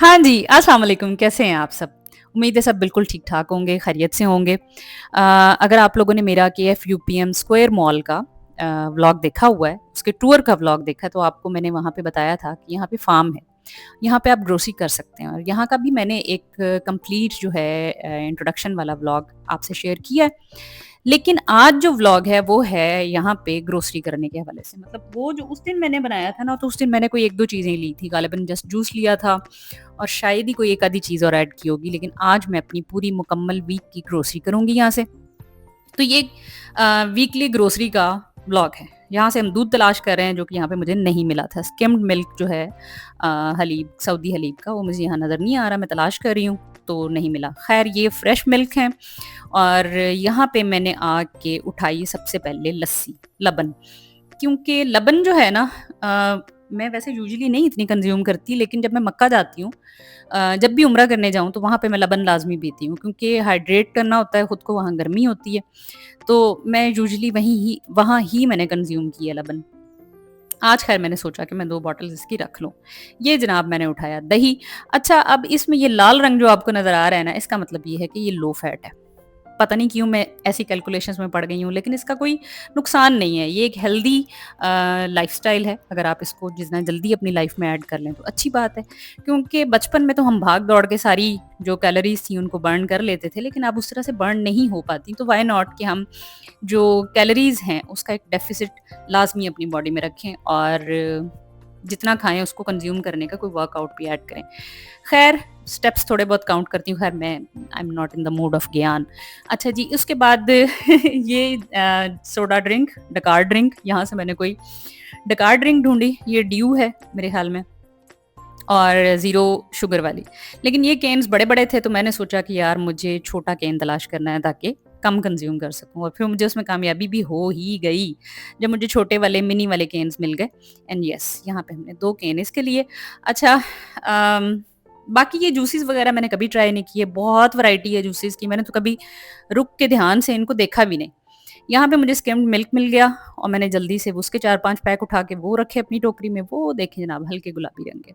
हाँ जी, अस्सलाम वालेकुम, कैसे हैं आप सब? उम्मीद है सब बिल्कुल ठीक-ठाक होंगे, खैरियत से होंगे। अगर आप लोगों ने मेरा केएफ यूपीएम स्क्वायर मॉल का व्लॉग देखा हुआ है, उसके टूर का व्लॉग देखा है, तो आपको मैंने वहाँ पे बताया था कि यहाँ पे फ़ार्म है। यहाँ पे आप ग्रोसरी कर सकते हैं और यहाँ का भी मैंने एक कंप्लीट जो है इंट्रोडक्शन वाला व्लॉग आपसे शेयर किया है। लेकिन आज जो व्लॉग है वो है यहाँ पे ग्रोसरी करने के हवाले से। मतलब वो जो उस दिन मैंने बनाया था ना, तो उस दिन मैंने कोई 1-2 चीज़ें ली थी, गालिबन जस्ट जूस लिया था और शायद ही कोई एक आधी चीज़ और ऐड की होगी। लेकिन आज मैं अपनी पूरी मुकम्मल वीक की ग्रोसरी करूँगी यहाँ से। तो ये वीकली ग्रोसरी का व्लॉग है। यहाँ से हम दूध तलाश कर रहे हैं जो कि यहाँ पे मुझे नहीं मिला था। स्किम्ड मिल्क जो है हलीब, सऊदी हलीब का, वो मुझे यहाँ नज़र नहीं आ रहा, मैं तलाश कर रही हूँ तो नहीं मिला। ख़ैर ये फ्रेश मिल्क है और यहाँ पे मैंने आके उठाई सबसे पहले लस्सी, लबन। क्योंकि लबन जो है ना मैं वैसे यूजुअली नहीं इतनी कंज़्यूम करती, लेकिन जब मैं मक्का जाती हूँ जब भी उम्रा करने जाऊँ तो वहाँ पे मैं लबन लाज़मी पीती हूँ क्योंकि हाइड्रेट करना होता है खुद को, वहाँ गर्मी होती है। तो मैं यूजुअली वहाँ ही मैंने कंज़्यूम किया लबन। आज ख़ैर मैंने सोचा कि मैं 2 बॉटल्स इसकी रख लूँ। ये जनाब मैंने उठाया दही। अच्छा, अब इसमें ये लाल रंग जो आपको नज़र आ रहा है ना, इसका मतलब ये है कि ये लो फैट है। पता नहीं क्यों मैं ऐसी कैलकुलेशंस में पड़ गई हूँ, लेकिन इसका कोई नुकसान नहीं है। ये एक हेल्दी लाइफ़स्टाइल है, अगर आप इसको जितना जल्दी अपनी लाइफ़ में ऐड कर लें तो अच्छी बात है। क्योंकि बचपन में तो हम भाग-दौड़ के सारी जो कैलोरीज़ थी उनको बर्न कर लेते थे, लेकिन अब उस तरह से बर्न नहीं हो पाती, तो व्हाई नॉट कि हम जो कैलोरीज़ हैं उसका एक डेफ़िसिट लाज़मी अपनी बॉडी में रखें और जितना खाएँ उसको कंज़्यूम करने का कोई वर्कआउट भी ऐड करें। ख़ैर स्टेप्स थोड़े बहुत काउंट करती हूँ, ख़ैर मैं I am not in the mood off ज्ञान। अच्छा जी, उसके बाद ये सोडा ड्रिंक, डकार ड्रिंक, यहाँ से मैंने कोई डकार ड्रिंक ढूँढी, ये ड्यू है मेरे ख़्याल में और ज़ीरो शुगर वाली। लेकिन ये केन्स बड़े-बड़े थे तो मैंने सोचा कि यार मुझे छोटा केन तलाश करना है ताकि कम कंज़्यूम कर सकूँ और फिर मुझे उसमें कामयाबी भी हो ही गई, जब मुझे छोटे वाले मिनी वाले केन्स मिल गए एंड येस यहाँ पे हमने 2 केन इसके लिए। अच्छा बाकी ये जूसेस वग़ैरह मैंने कभी ट्राई नहीं किए, बहुत वैरायटी है जूसेस की, मैंने तो कभी रुक के ध्यान से इनको देखा भी नहीं। यहाँ पे मुझे स्किम्ड मिल्क मिल गया और मैंने जल्दी से उसके 4-5 पैक उठा के वो रखे अपनी टोकरी में, वो देखें जनाब हल्के गुलाबी रंग के।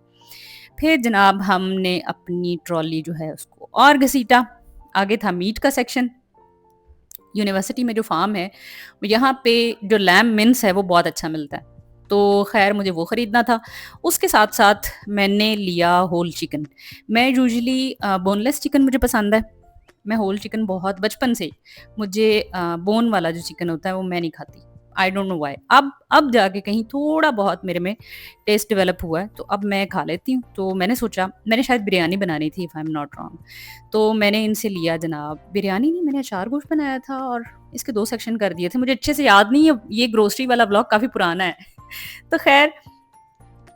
फिर जनाब हमने अपनी ट्रॉली जो है उसको और घसीटा, आगे था मीट का सेक्शन। यूनिवर्सिटी में जो फार्म है, यहाँ पे जो लैम्ब मिन्स है वो बहुत अच्छा मिलता है। तो ख़ैर मुझे वो ख़रीदना था। उसके साथ-साथ मैंने लिया होल चिकन। मैं यूजुअली बोनलेस चिकन मुझे पसंद है। मैं होल चिकन बहुत बचपन से ही, मुझे बोन वाला जो चिकन होता है वो मैं नहीं खाती। I don't know why. अब जाके कहीं थोड़ा बहुत मेरे में टेस्ट डेवलप हुआ है, तो अब मैं खा लेती हूँ। तो मैंने सोचा मैंने शायद बिरयानी बनानी थी if I am not wrong. तो मैंने इनसे लिया जनाब, बिरयानी नहीं मैंने अचार गोश्त बनाया था और इसके 2 सेक्शन कर दिए थे। मुझे अच्छे से याद नहीं है, ये ग्रोसरी वाला ब्लॉग काफ़ी पुराना है। तो ख़ैर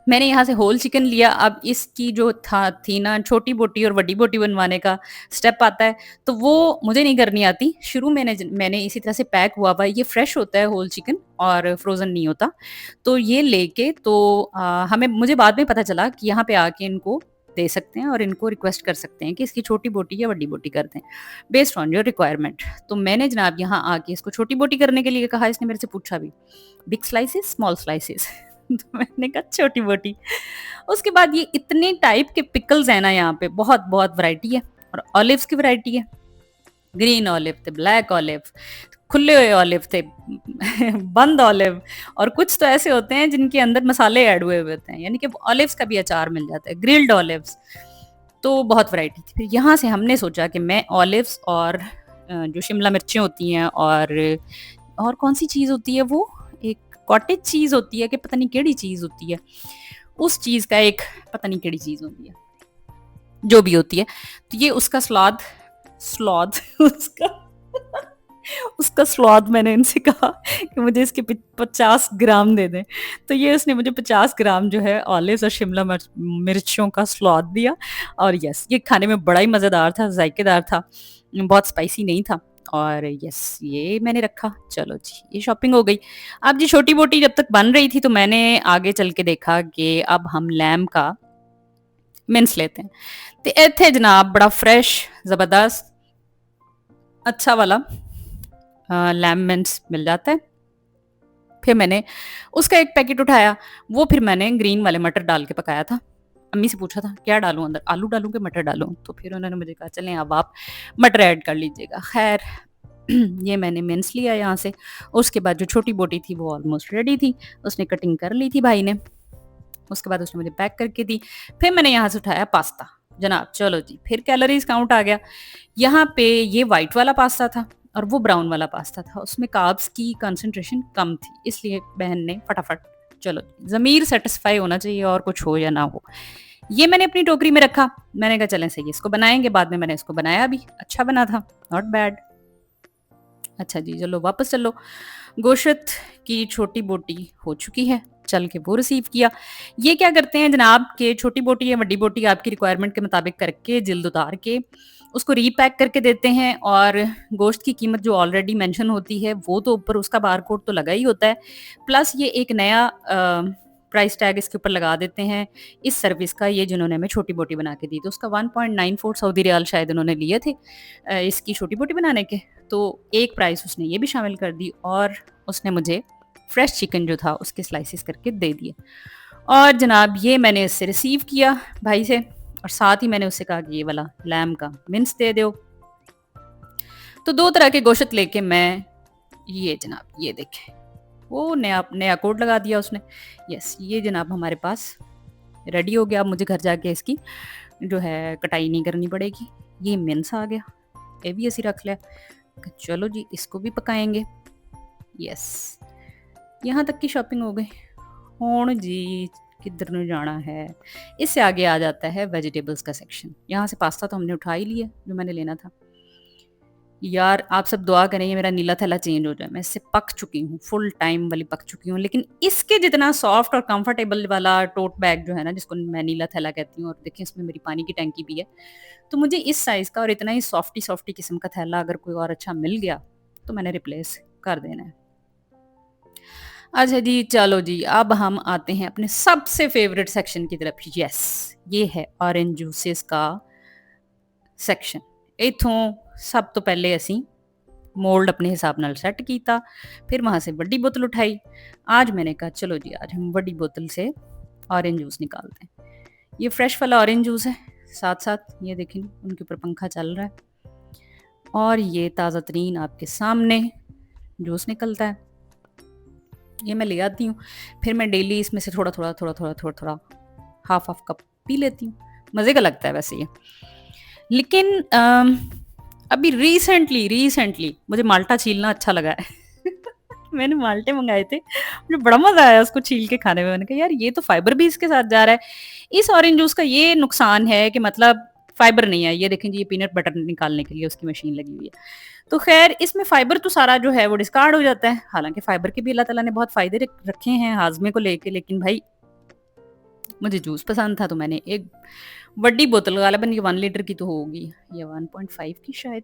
मैंने यहाँ से होल चिकन लिया। अब इसकी जो थी ना छोटी बोटी और बड़ी बोटी बनवाने का स्टेप आता है, तो वो मुझे नहीं करनी आती। शुरू में मैंने इसी तरह से पैक हुआ हुआ ये फ्रेश होता है होल चिकन और फ्रोज़न नहीं होता। तो ये लेके तो हमें मुझे बाद में पता चला कि यहाँ पे आके इनको दे सकते हैं और इनको रिक्वेस्ट कर सकते हैं कि इसकी छोटी बोटी या बड़ी बोटी कर दें, बेस्ड ऑन योर रिक्वायरमेंट। तो मैंने जनाब यहाँ आके इसको छोटी बोटी करने के लिए कहा, इसने मेरे से पूछा भी, बिग स्लाइसेस, स्मॉल स्लाइसेस? तो मैंने कहा छोटी-मोटी। उसके बाद ये इतने टाइप के पिकल्स हैं ना यहाँ पे, बहुत-बहुत वैरायटी है और ऑलिव्स की वैरायटी है। ग्रीन ऑलिव थे, ब्लैक ऑलिव, खुले हुए ऑलिव थे, बंद ऑलिव और कुछ तो ऐसे होते हैं जिनके अंदर मसाले ऐड हुए हुए होते हैं, यानी कि ऑलिव्स का भी अचार मिल जाता है, ग्रिल्ड ऑलिव्स। तो बहुत वैरायटी थी। फिर यहाँ से हमने सोचा कि मैं ऑलिव्स और जो शिमला मिर्चें होती हैं और कौन-सी चीज़ होती है वो? एक कॉटेज चीज़ होती है कि पता नहीं केड़ी चीज़ होती है। उस चीज़ का एक पता नहीं केड़ी चीज़ होती है, जो भी होती है। तो ये उसका स्लॉद उसका उसका स्वाद मैंने इनसे कहा कि मुझे इसके 50 ग्राम दे दें। तो ये उसने मुझे 50 ग्राम जो है ऑलिव्स और शिमला मिर्चों का स्वाद दिया और यस ये खाने में बड़ा ही मज़ेदार था, ज़ायकेदार था, बहुत स्पाइसी नहीं था और यस ये मैंने रखा। चलो जी, ये शॉपिंग हो गई। अब जी छोटी-मोटी जब तक बन रही थी तो मैंने आगे चल के देखा कि अब हम लैम्ब का मिन्स लेते हैं। तो इत्थे जनाब बड़ा फ्रेश, ज़बरदस्त, अच्छा वाला लैम्ब मिन्स मिल जाता है। फिर मैंने उसका एक पैकेट उठाया, वो फिर मैंने ग्रीन वाले मटर डाल के पकाया था। अम्मी से पूछा था क्या डालूँ अंदर, आलू डालूँ कि मटर डालूँ? तो फिर उन्होंने मुझे कहा चलें अब आप मटर ऐड कर लीजिएगा। ख़ैर ये मैंने मिन्स लिया यहाँ से। उसके बाद जो छोटी बोटी थी वो ऑलमोस्ट रेडी थी। उसने कटिंग कर ली थी भाई ने। उसके बाद उसने मुझे पैक करके दी। फिर मैंने यहाँ से उठाया पास्ता। जनाब चलो जी, फिर कैलोरीज़ काउंट आ गया। यहाँ पे ये व्हाइट वाला पास्ता था और वो ब्राउन वाला पास्ता था। उसमें कार्ब्स की कंसंट्रेशन कम थी, इसलिए बहन ने फटाफट चलो ज़मीर सैटिस्फाई होना चाहिए और कुछ हो या ना हो। ये मैंने अपनी टोकरी में रखा। मैंने कहा चलें सही है, इसको बनाएँगे। बाद में मैंने इसको बनाया भी, अच्छा बना था, नॉट बैड। अच्छा जी, चलो वापस चलो। गोश्त की छोटी बोटी हो चुकी है, चल के वो रिसीव किया। ये क्या करते हैं जनाब कि छोटी बोटी या बड़ी बोटी आपकी रिक्वायरमेंट के मुताबिक करके जिल्द उतार के उसको रीपैक करके देते हैं, और गोश्त की कीमत जो ऑलरेडी मेंशन होती है वो तो ऊपर उसका बारकोड तो लगा ही होता है, प्लस ये एक नया प्राइस टैग इसके ऊपर लगा देते हैं इस सर्विस का, ये जिन्होंने हमें छोटी बोटी बना के दी। तो उसका 1.94 सऊदी रियाल शायद उन्होंने लिए थे इसकी छोटी बोटी बनाने के। तो एक प्राइस उसने ये भी शामिल कर दी, और उसने मुझे फ्रेश चिकन जो था उसके स्लाइसेस करके दे दिए। और जनाब ये मैंने इससे रिसीव किया भाई से, और साथ ही मैंने उससे कहा कि ये वाला लैम का मिन्स दे दो। तो 2 तरह के गोश्त लेके मैं, ये जनाब ये देखें, वो नया नया कोड लगा दिया उसने। यस, ये जनाब हमारे पास रेडी हो गया। अब मुझे घर जाके इसकी जो है कटाई नहीं करनी पड़ेगी। ये मिन्स आ गया, ये भी ऐसी रख लिया। चलो जी, इसको भी पकाएंगे। यस, यहाँ तक की शॉपिंग हो गई। हुण जी किधर ਨੂੰ जाना है, इससे आगे आ जाता है वेजिटेबल्स का सेक्शन। यहाँ से पास्ता तो हमने उठा ही लिया जो मैंने लेना था। यार आप सब दुआ करें ये मेरा नीला थैला चेंज हो जाए। मैं इससे पक चुकी हूँ, फुल टाइम वाली पक चुकी हूँ, लेकिन इसके जितना सॉफ्ट और कंफर्टेबल वाला टोट बैग जो है ना, जिसको मैं नीला थैला कहती हूँ, और देखिए इसमें मेरी पानी की टैंकी भी है, तो मुझे इस साइज़ का और इतना ही सॉफ्टी सॉफ्टी किस्म का थैला अगर कोई और अच्छा मिल गया तो मैंने रिप्लेस कर देना है। अच्छा जी, चलो जी, अब हम आते हैं अपने सबसे फेवरेट सेक्शन की तरफ। यस, ये है ऑरेंज जूसेस का सेक्शन। इथों सब तो पहले ਅਸੀਂ मोल्ड अपने हिसाब नाल सेट किया, फिर वहाँ से बड़ी बोतल उठाई। आज मैंने कहा चलो जी, आज हम बड़ी बोतल से ऑरेंज जूस निकालते हैं। ये फ्रेश वाला ऑरेंज जूस है, साथ साथ ये देखें उनके ऊपर पंखा चल रहा है, और ये ताज़ा तरीन आपके सामने जूस निकलता है। ये मैं ले आती हूँ, फिर मैं डेली इसमें से थोड़ा थोड़ा थोड़ा थोड़ा थोड़ा थोड़ा हाफ हाफ कप पी लेती हूँ। मज़े का लगता है वैसे ये। लेकिन अभी रिसेंटली मुझे माल्टा छीलना अच्छा लगा है। मैंने माल्टे मंगाए थे, मुझे बड़ा मज़ा आया उसको छील के खाने में। मैंने कहा यार ये तो फाइबर भी इसके साथ जा रहा है। इस ऑरेंज जूस का ये नुकसान है कि मतलब फाइबर नहीं है। ये देखें जी, ये पीनट बटर निकालने के लिए उसकी मशीन लगी हुई है। तो खैर इसमें फाइबर तो सारा जो है वो डिस्कार्ड हो जाता है। हालांकि फाइबर के भी अल्लाह ताला ने बहुत फ़ायदे रखे हैं हाजमे को लेके, लेकिन भाई मुझे जूस पसंद था तो मैंने एक बड़ी बोतल, गालिबन ये 1 लीटर की तो होगी या 1.5 की शायद,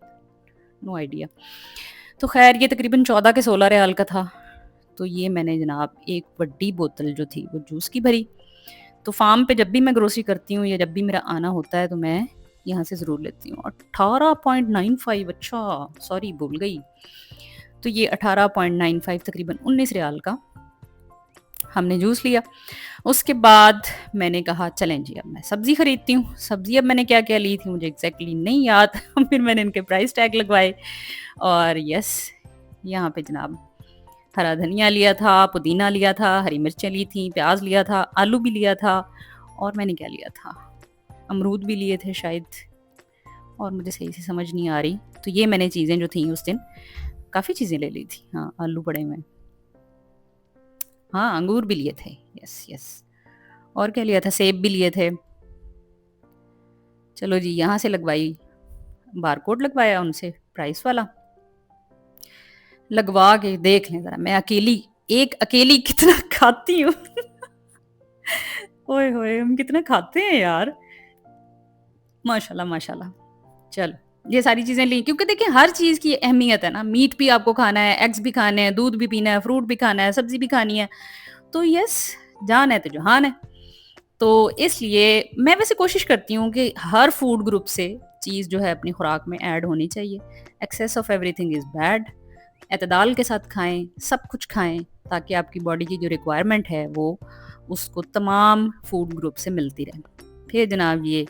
नो आइडिया। तो खैर ये तकरीबन 14 के 16 रियाल का था। तो ये मैंने जनाब एक बड़ी बोतल जो थी वो जूस की भरी। तो फार्म पे जब भी मैं ग्रोसरी करती हूँ या जब भी मेरा आना होता है तो मैं यहाँ से ज़रूर लेती हूँ। 18.95, अच्छा सॉरी भूल गई। तो ये 18.95 तकरीबन 19 रियाल का हमने जूस लिया। उसके बाद मैंने कहा चलें जी, अब मैं सब्ज़ी ख़रीदती हूँ। सब्ज़ी अब मैंने क्या-क्या ली थी मुझे एग्ज़ैक्टली नहीं याद। फिर मैंने इनके प्राइस टैग लगवाए, और यस, यहाँ पे जनाब हरा धनिया लिया था, पुदीना लिया था, हरी मिर्चें ली थी, प्याज लिया था, आलू भी लिया था, और मैंने क्या लिया था, अमरूद भी लिए थे शायद, और मुझे सही से समझ नहीं आ रही। तो ये मैंने चीज़ें जो थी उस दिन काफ़ी चीज़ें ले ली थी। हाँ, आलू पड़े हुए हैं। हाँ, अंगूर भी लिए थे। Yes, yes. और क्या लिया था, सेब भी लिए थे। चलो जी, यहाँ से लगवाई, बारकोड लगवाया उनसे प्राइस वाला। लगवा के देख लें ज़रा, मैं अकेली कितना खाती हूँ। ओए होए! हम कितना खाते हैं यार। माशाल्लाह, माशाल्लाह। चलो, ये सारी चीज़ें ली क्योंकि देखिए हर चीज़ की अहमियत है ना। मीट भी आपको खाना है, एग्स भी खाने हैं, दूध भी पीना है, फ्रूट भी खाना है, सब्ज़ी भी खानी है। तो यस, जान है तो जहान है। तो इसलिए मैं वैसे कोशिश करती हूँ कि हर फूड ग्रुप से चीज़ जो है अपनी खुराक में ऐड होनी चाहिए। Excess of everything is bad. एतदाल के साथ खाएँ, सब कुछ खाएँ, ताकि आपकी बॉडी की जो रिक्वायरमेंट है वो उसको तमाम फूड ग्रुप से मिलती रहे। फिर जनाब ये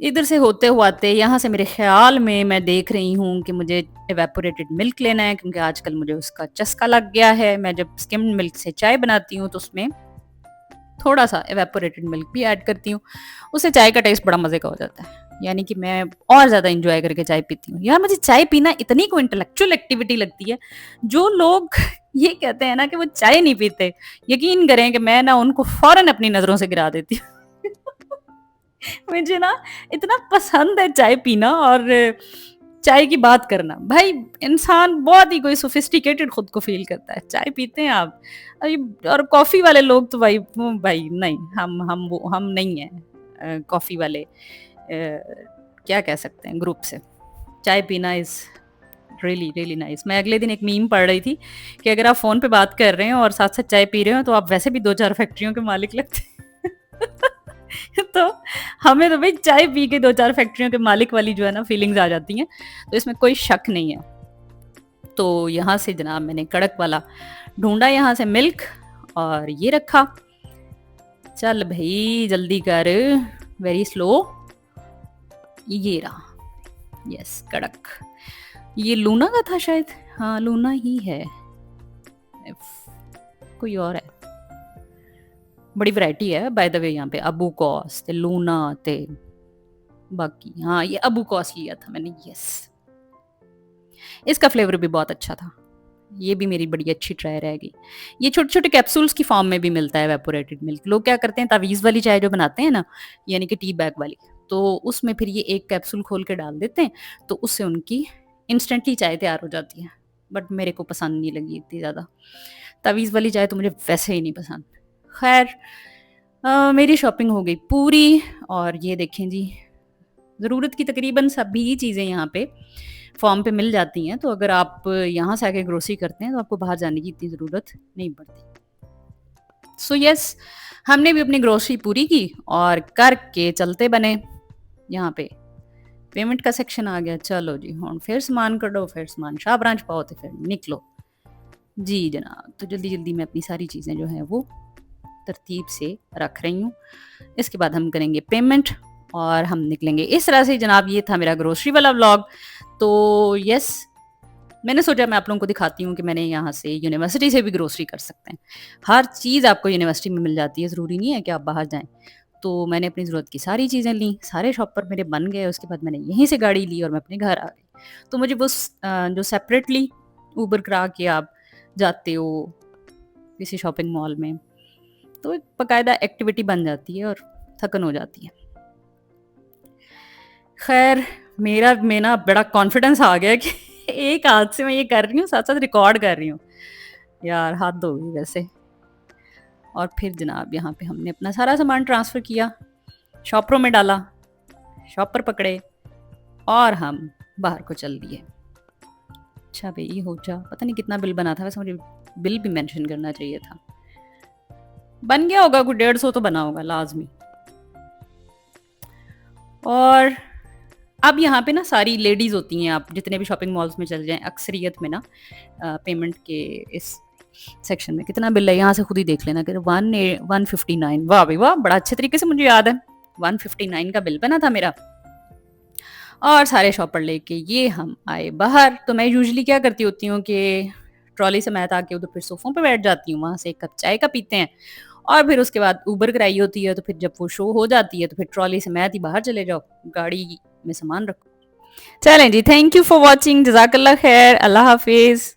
इधर से होते हुआते यहाँ से मेरे ख्याल में मैं देख रही हूँ कि मुझे एवेपोरेटेड मिल्क लेना है, क्योंकि आजकल मुझे उसका चस्का लग गया है। मैं जब स्किम्ड मिल्क से चाय बनाती हूँ तो उसमें थोड़ा सा एवेपोरेटेड मिल्क भी ऐड करती हूँ। उससे चाय का टेस्ट बड़ा मज़े का हो जाता है, यानी कि मैं और ज़्यादा इंजॉय करके चाय पीती हूँ। यार मुझे चाय पीना इतनी को इंटेलेक्चुअल एक्टिविटी लगती है। जो लोग ये कहते हैं ना कि वो चाय नहीं पीते, यकीन करें कि मैं ना उनको फौरन अपनी नज़रों से गिरा देती हूँ। मुझे ना इतना पसंद है चाय पीना और चाय की बात करना। भाई इंसान बहुत ही कोई सोफिस्टिकेटेड खुद को फील करता है, चाय पीते हैं आप। और कॉफ़ी वाले लोग तो भाई नहीं, हम नहीं हैं कॉफ़ी वाले, क्या कह सकते हैं, ग्रुप से। चाय पीना इज़ रियली रियली नाइस। मैं अगले दिन एक मीम पढ़ रही थी कि अगर आप फ़ोन पे बात कर रहे हो और साथ साथ चाय पी रहे हो तो आप वैसे भी 2-4 फैक्ट्रियों के मालिक लगते हैं। तो हमें तो भाई चाय पी के 2-4 फैक्ट्रियों के मालिक वाली जो है ना फीलिंग्स आ जाती हैं, तो इसमें कोई शक नहीं है। तो यहाँ से जनाब मैंने कड़क वाला ढूंढा, यहाँ से मिल्क, और ये रखा। चल भाई जल्दी कर, वेरी स्लो। ये रहा, यस कड़क। ये लूना का था शायद, हाँ लूना ही है, कोई और है। बड़ी वैरायटी है बाय द वे यहाँ पे, अबू कॉस ते लूना ते बाकी। हाँ ये अबू कॉस लिया था मैंने, यस। इसका फ्लेवर भी बहुत अच्छा था, ये भी मेरी बड़ी अच्छी ट्राई रह गई। ये छोटे छोटे कैप्सूल्स की फॉर्म में भी मिलता है एवेपोरेटेड मिल्क। लोग क्या करते हैं, तावीज़ वाली चाय जो बनाते हैं ना, यानी कि टी बैग वाली, तो उसमें फिर ये एक कैप्सूल खोल के डाल देते हैं, तो उससे उनकी इंस्टेंटली चाय तैयार हो जाती है। बट मेरे को पसंद नहीं लगी इतनी ज़्यादा, तावीज़ वाली चाय तो मुझे वैसे ही नहीं पसंद। खैर मेरी शॉपिंग हो गई पूरी, और ये देखें जी, ज़रूरत की तकरीबन सभी चीज़ें यहाँ पे फॉर्म पे मिल जाती हैं। तो अगर आप यहाँ से आके ग्रोसरी करते हैं तो आपको बाहर जाने की इतनी ज़रूरत नहीं पड़ती। सो यस, हमने भी अपनी ग्रोसरी पूरी की और करके चलते बने। यहाँ पे पेमेंट का सेक्शन आ गया। चलो जी हुण फिर समान कड्डो, फिर समान शाह ब्रांच पाओ तो फिर निकलो जी जनाब। तो जल्दी जल्दी मैं अपनी सारी चीज़ें जो हैं वो तरतीब से रख रही हूँ। इसके बाद हम करेंगे पेमेंट और हम निकलेंगे। इस तरह से जनाब ये था मेरा ग्रोसरी वाला व्लॉग। तो यस, मैंने सोचा मैं आप लोगों को दिखाती हूँ कि मैंने यहाँ से यूनिवर्सिटी से भी ग्रोसरी कर सकते हैं। हर चीज़ आपको यूनिवर्सिटी में मिल जाती है, ज़रूरी नहीं है कि आप बाहर जाएँ। तो मैंने अपनी ज़रूरत की सारी चीज़ें लीं, सारे शॉपर मेरे बन गए। उसके बाद मैंने यहीं से गाड़ी ली और मैं अपने घर आ गई। तो मुझे वो जो सेपरेटली ऊबर करा के आप जाते हो किसी शॉपिंग मॉल में, तो एक बाकायदा एक्टिविटी बन जाती है और थकन हो जाती है। खैर मेरा में ना बड़ा कॉन्फिडेंस आ गया कि एक हाथ से मैं ये कर रही हूँ, साथ साथ रिकॉर्ड कर रही हूँ। यार हद हो गई वैसे। और फिर जनाब यहाँ पे हमने अपना सारा सामान ट्रांसफ़र किया, शॉपरों में डाला, शॉपर पकड़े और हम बाहर को चल दिए। अच्छा भाई हो जा, पता नहीं कितना बिल बना था, वैसे मुझे बिल भी मेंशन करना चाहिए था। बन गया होगा कुछ 150 तो बना होगा लाजमी। और अब यहाँ पे ना सारी लेडीज़ होती हैं, आप जितने भी शॉपिंग मॉल्स में चल जाएं अक्सरियत में ना पेमेंट के इस सेक्शन में कितना बिल है यहाँ से खुद ही देख लेना कि 159। वाह भाई वाह, बड़ा अच्छे तरीके से मुझे याद है, 159 का बिल बना था मेरा। और सारे शॉपर लेके ये हम आए बाहर। तो मैं यूजुअली क्या करती होती हूँ कि ट्रॉली से मैं आके उधर फिर सोफ़ों पे बैठ जाती हूँ, वहाँ से एक कप चाय का पीते हैं और फिर उसके बाद उबर कराई होती है। तो फिर जब वो शो हो जाती है तो फिर ट्रॉली से मैं आती बाहर चले जाओ, गाड़ी में सामान रखो। चलें जी, थैंक यू फॉर वॉचिंग, जज़ाकल्लाह खैर, अल्लाह हाफिज़।